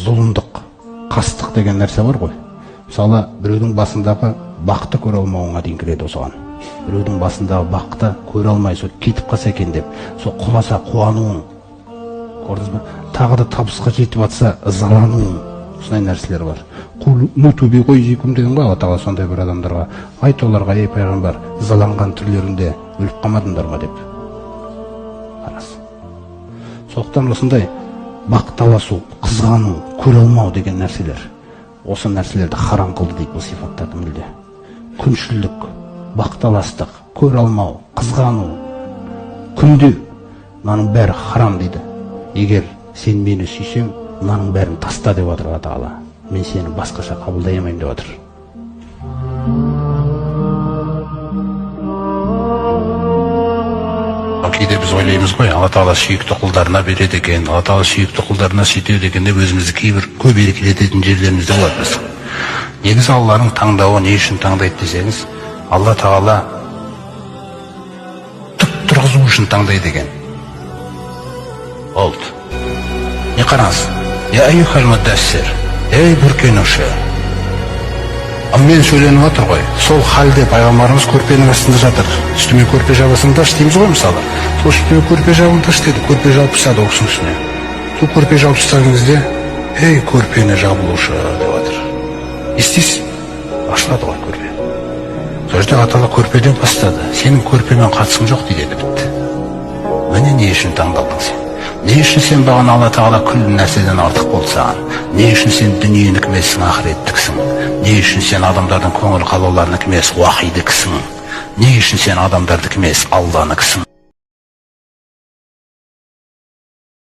зұлымдық, қастық деген нәрсе бар ғой. Мысалы, біреудің басындағы бақты көре алмауыңа дейін кіреді осыған. Біреудің басындағы бақты көре алмай, сол кетіп қалса екен деп, сол құласа қуануың. Көрдіңіз бе? Тағы да табысқа жетіп жатса ызалануың. Осындай нәрселер бар. Нутуби қойзикум деген ғой, Алла Тағала сондай бір адамдарға. Айт оларға, ей пайғамбар, ызаланған түрлерінде өліп қалмадыңдар ма деп. Қарас. Сондықтан осындай бақталасу, қызғану, көре алмау деген нәрселер. Осы нәрселерді харам қылды дейді бұл сипаттарды мүлде. Күншілдік, бақталастық, көре алмау, қызғану, күндеу, мынаның бәрі харам дейді. Егер сен мені сүйсең, мынаның бәрін таста деп отыр Алла Тағала. Мен сені басқаша қабылдай алмаймын деп отыр. Кейде біз ойлаймыз ғой, Алла Тағала сүйікті құлдарына береді екен, Алла Тағала сүйікті құлдарына сөйтеді екен деп өзімізді кейбір көп еркелететін жерлеріміз де болады біз. Негізі Алланың таңдауы не үшін таңдайды десеңіз, Алла Тағала түп тұрғызу үшін таңдайды екен. Олд. Не қараңыз? Я айюхал муддассир. Ей бүркенуші. Мен сөйленіп отыр ғой. Сол халде пайғамбарымыз көрпенің астында жатыр. Үстіме көрпе жабасыңдашы дейміз ғой мысалы. Сол үстіме көрпе жабыңдашы деді. Көрпе жауып тастады ол кісінің үстіне. Сол көрпе жауып тастаған кезде, ей көрпені жабылушы деп отыр. Естисіз? Ашылады ғой көрпе. Сол жерде Алла Тағала көрпеден бастады. Сенің көрпемен қатысың жоқ дейді, бітті. Міне не үшін таңдалдың сен? Не үшін сен баған Алла Тағала күллі нәрседен артық болды саған? Не үшін сен дүниенік емессің, ақыреттіксің? Не үшін сен адамдардың көңіл қалауларынық емес, уахидіксің? Не үшін сен адамдардық емес, Алланыксың?